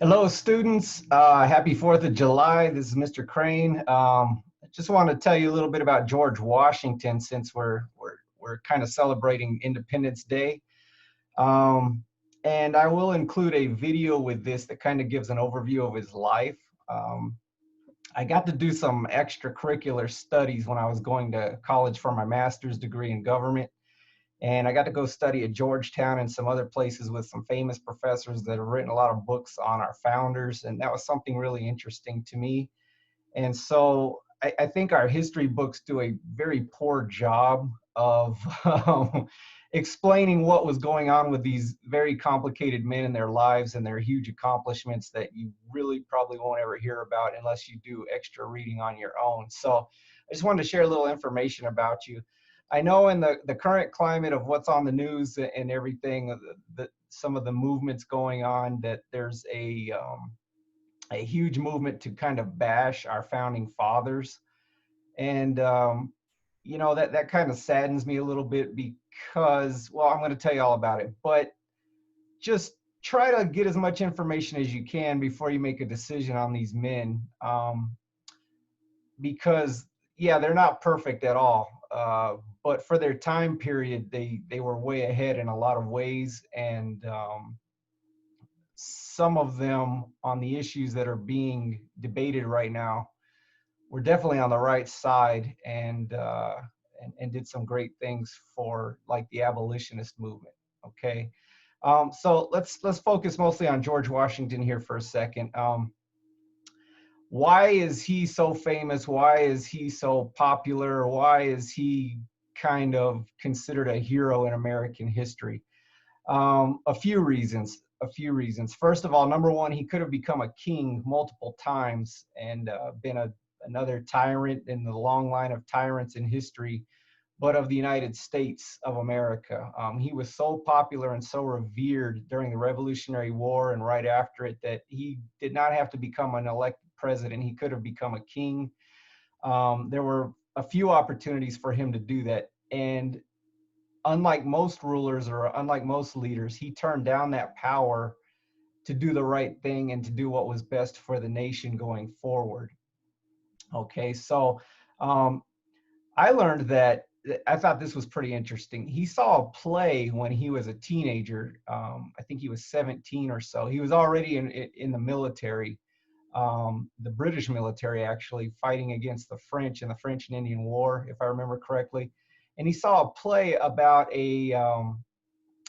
Hello, students. Happy 4th of July. This is Mr. Crane. I just want to tell you a little bit about George Washington since we're kind of celebrating Independence Day. Um, and I will include a video with this that kind of gives an overview of his life. Um, I got to do some extracurricular studies when I was going to college for my master's degree in government. And I got to go study at Georgetown and some other places with some famous professors that have written a lot of books on our founders. And that was something really interesting to me. And so I think our history books do a very poor job of explaining what was going on with these very complicated men in their lives and their huge accomplishments that you really probably won't ever hear about unless you do extra reading on your own. So I just wanted to share a little information about you. I know in the current climate of what's on the news and everything, some of the movements going on, that there's a huge movement to kind of bash our founding fathers. And, that kind of saddens me a little bit because, well, I'm going to tell you all about it, but just try to get as much information as you can before you make a decision on these men. Because, yeah, they're not perfect at all. But for their time period, they were way ahead in a lot of ways. And some of them on the issues that are being debated right now were definitely on the right side and did some great things for like the abolitionist movement. Okay, so let's focus mostly on George Washington here for a second. Why is he so famous? Why is he so popular? Why is he kind of considered a hero in American history? A few reasons. A few reasons. First of all, number one, he could have become a king multiple times and been another tyrant in the long line of tyrants in history, but of the United States of America. He was so popular and so revered during the Revolutionary War and right after it that he did not have to become an elected president. He could have become a king. There were a few opportunities for him to do that. And unlike most rulers or unlike most leaders, he turned down that power to do the right thing and to do what was best for the nation going forward. Okay, so um, I learned that I thought this was pretty interesting. He saw a play when he was a teenager. I think he was 17 or so. He was already in the military, the British military, actually fighting against the French in the French and Indian War, if I remember correctly. And he saw a play about a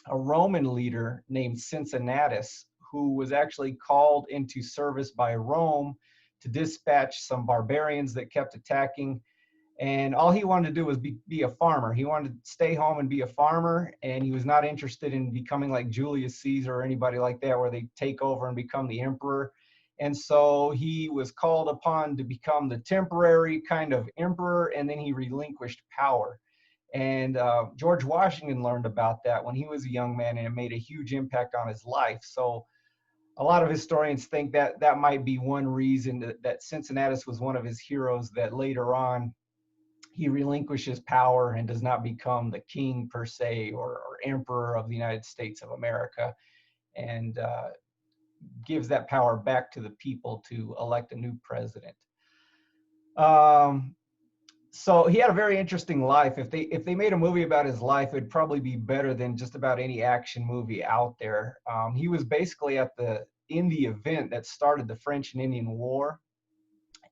Roman leader named Cincinnatus, who was actually called into service by Rome to dispatch some barbarians that kept attacking. And all he wanted to do was be a farmer. He wanted to stay home and be a farmer, and he was not interested in becoming like Julius Caesar or anybody like that, where they take over and become the emperor. And so he was called upon to become the temporary kind of emperor, and then he relinquished power. And George Washington learned about that when he was a young man, and it made a huge impact on his life. So a lot of historians think that that might be one reason that Cincinnatus was one of his heroes, that later on he relinquishes power and does not become the king per se or emperor of the United States of America, and gives that power back to the people to elect a new president. Um, so he had a very interesting life. If they made a movie about his life, it'd probably be better than just about any action movie out there. He was basically in the event that started the French and Indian War,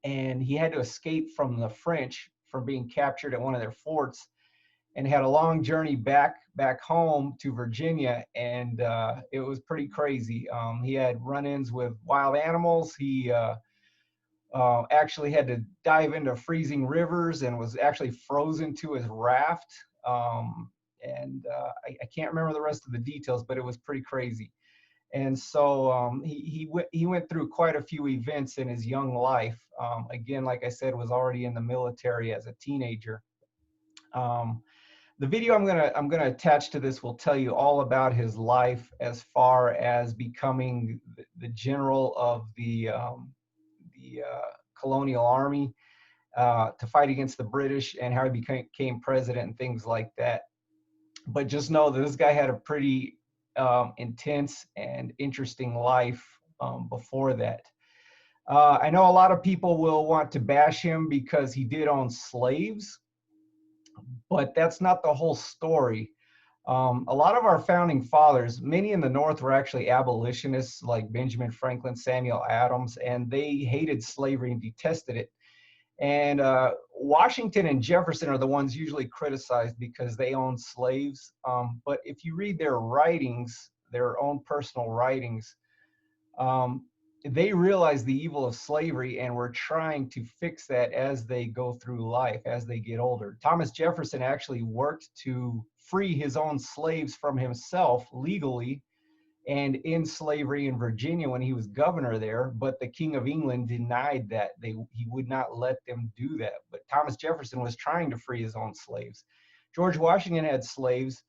and he had to escape from the French from being captured at one of their forts, and had a long journey back home to Virginia, and it was pretty crazy. He had run-ins with wild animals. He actually had to dive into freezing rivers and was actually frozen to his raft. I can't remember the rest of the details, but it was pretty crazy. And so he went through quite a few events in his young life. Again, like I said, was already in the military as a teenager. Um, the video I'm gonna attach to this will tell you all about his life as far as becoming the general of the colonial army to fight against the British, and how he became president and things like that. But just know that this guy had a pretty intense and interesting life before that. I know a lot of people will want to bash him because he did own slaves, but that's not the whole story. A lot of our founding fathers, many in the North, were actually abolitionists like Benjamin Franklin, Samuel Adams, and they hated slavery and detested it. And Washington and Jefferson are the ones usually criticized because they owned slaves. But if you read their writings, their own personal writings, um, they realize the evil of slavery and were trying to fix that as they go through life, as they get older. Thomas Jefferson actually worked to free his own slaves from himself legally and in slavery in Virginia when he was governor there, but the King of England denied that. He would not let them do that. But Thomas Jefferson was trying to free his own slaves. George Washington had slaves,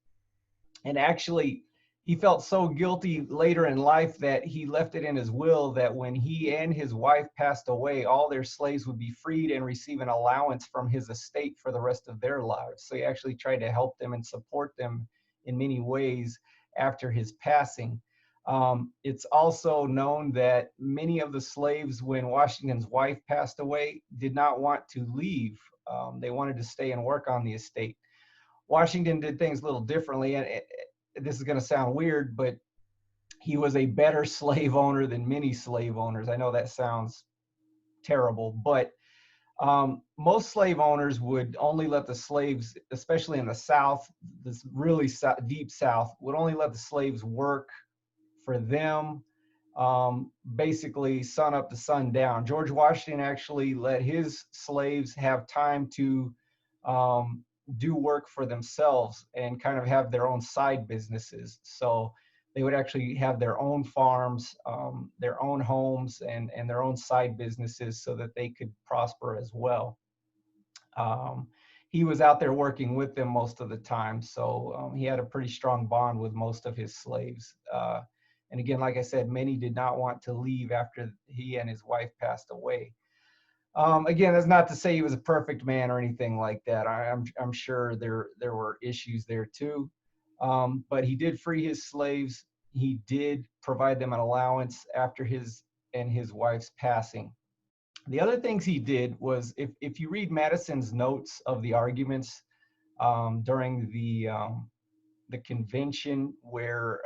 and actually he felt so guilty later in life that he left it in his will that when he and his wife passed away, all their slaves would be freed and receive an allowance from his estate for the rest of their lives. So he actually tried to help them and support them in many ways after his passing. It's also known that many of the slaves, when Washington's wife passed away, did not want to leave. They wanted to stay and work on the estate. Washington did things a little differently, and this is going to sound weird, but he was a better slave owner than many slave owners. I know that sounds terrible, but most slave owners would only let the slaves, especially in the South, this really deep South, would only let the slaves work for them, basically sun up to sundown. George Washington actually let his slaves have time to do work for themselves and kind of have their own side businesses. So they would actually have their own farms, their own homes, and their own side businesses so that they could prosper as well. He was out there working with them most of the time, so he had a pretty strong bond with most of his slaves. And again, like I said, many did not want to leave after he and his wife passed away. Again, that's not to say he was a perfect man or anything like that. I'm sure there were issues there too. But he did free his slaves. He did provide them an allowance after his and his wife's passing. The other things he did was, if you read Madison's notes of the arguments during the convention where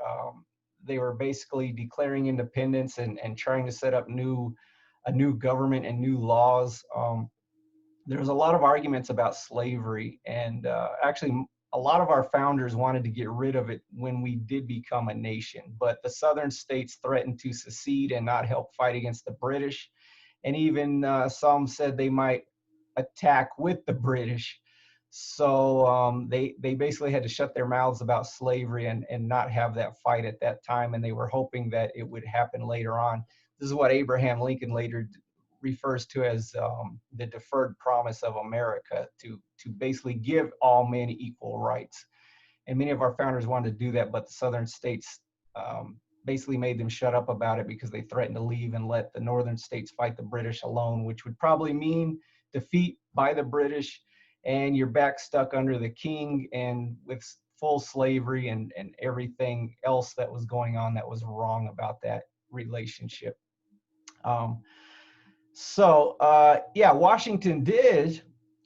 they were basically declaring independence and trying to set up a new government and new laws. There's a lot of arguments about slavery, and actually a lot of our founders wanted to get rid of it when we did become a nation, but the southern states threatened to secede and not help fight against the British, and even some said they might attack with the British. So they basically had to shut their mouths about slavery and not have that fight at that time, and they were hoping that it would happen later on. This is what Abraham Lincoln later refers to as the deferred promise of America, to basically give all men equal rights. And many of our founders wanted to do that, but the southern states basically made them shut up about it because they threatened to leave and let the northern states fight the British alone, which would probably mean defeat by the British and you're back stuck under the king and with full slavery and everything else that was going on that was wrong about that relationship. Yeah, Washington did,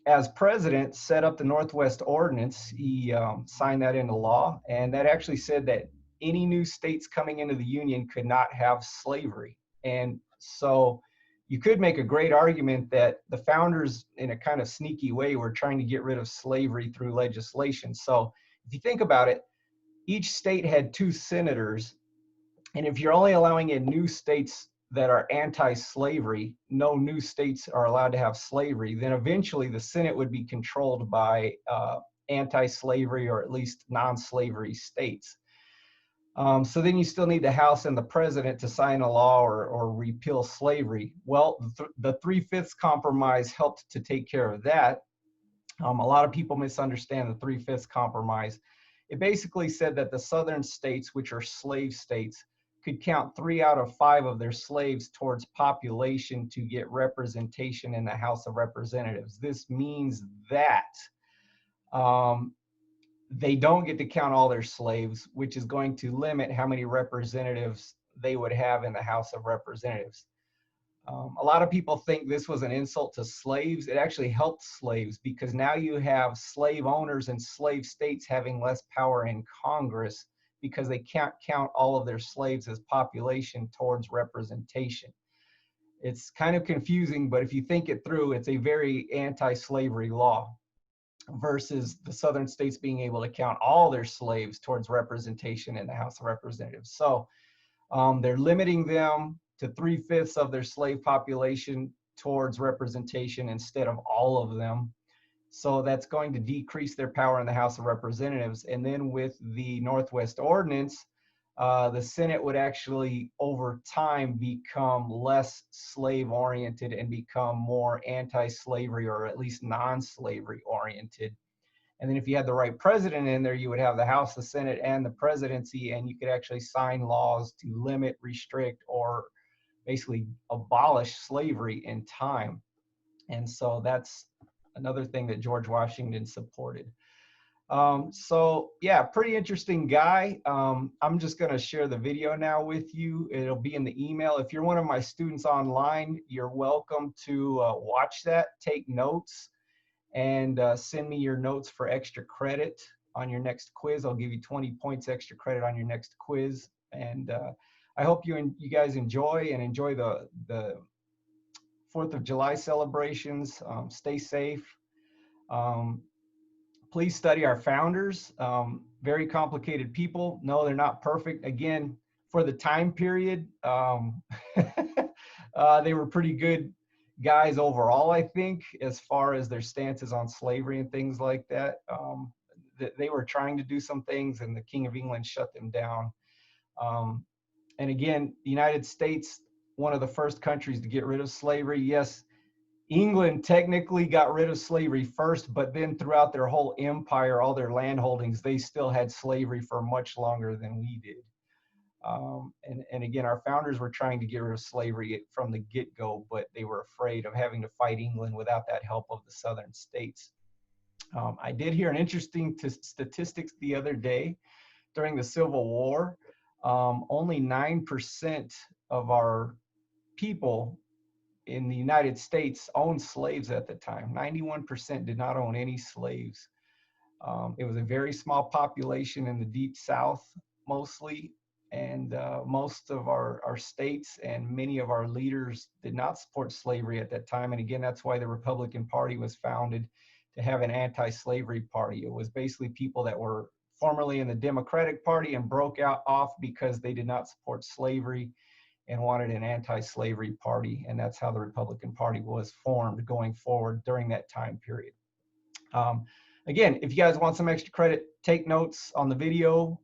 as president, set up the Northwest Ordinance. He signed that into law, and that actually said that any new states coming into the Union could not have slavery. And so you could make a great argument that the founders, in a kind of sneaky way, were trying to get rid of slavery through legislation. So if you think about it, each state had 2 senators, and if you're only allowing in new states that are anti-slavery, no new states are allowed to have slavery, then eventually the Senate would be controlled by anti-slavery or at least non-slavery states. So then you still need the House and the president to sign a law or repeal slavery. Well, the 3/5 compromise helped to take care of that. A lot of people misunderstand the 3/5 compromise. It basically said that the southern states, which are slave states, could count 3 out of 5 of their slaves towards population to get representation in the House of Representatives. This means that they don't get to count all their slaves, which is going to limit how many representatives they would have in the House of Representatives. A lot of people think this was an insult to slaves. It actually helped slaves, because now you have slave owners and slave states having less power in Congress, because they can't count all of their slaves as population towards representation. It's kind of confusing, but if you think it through, it's a very anti-slavery law, versus the southern states being able to count all their slaves towards representation in the House of Representatives. So they're limiting them to 3/5 of their slave population towards representation instead of all of them. So that's going to decrease their power in the House of Representatives. And then with the Northwest Ordinance, the Senate would actually, over time, become less slave-oriented and become more anti-slavery, or at least non-slavery oriented. And then if you had the right president in there, you would have the House, the Senate, and the presidency, and you could actually sign laws to limit, restrict, or basically abolish slavery in time. And so that's another thing that George Washington supported. So yeah, pretty interesting guy. I'm just going to share the video now with you. It'll be in the email. If you're one of my students online, you're welcome to watch that, take notes, and send me your notes for extra credit on your next quiz. I'll give you 20 points extra credit on your next quiz. And I hope you guys enjoy the 4th of July celebrations. Stay safe. Please study our founders. Very complicated people. No, they're not perfect. Again, for the time period, they were pretty good guys overall, I think, as far as their stances on slavery and things like that. They were trying to do some things, and the King of England shut them down. And again, the United States, one of the first countries to get rid of slavery. Yes, England technically got rid of slavery first, but then throughout their whole empire, all their land holdings, they still had slavery for much longer than we did. And again, our founders were trying to get rid of slavery from the get-go, but they were afraid of having to fight England without that help of the southern states. I did hear an interesting statistics the other day. During the Civil War, only 9% of our people in the United States owned slaves at the time. 91% did not own any slaves. It was a very small population in the Deep South, mostly, and most of our states and many of our leaders did not support slavery at that time. And again, that's why the Republican Party was founded, to have an anti-slavery party. It was basically people that were formerly in the Democratic Party and broke off because they did not support slavery and wanted an anti-slavery party. And that's how the Republican Party was formed going forward during that time period. Again, if you guys want some extra credit, take notes on the video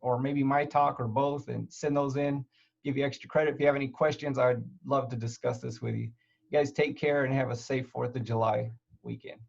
or maybe my talk or both, and send those in, give you extra credit. If you have any questions, I'd love to discuss this with you. You guys take care and have a safe 4th of July weekend.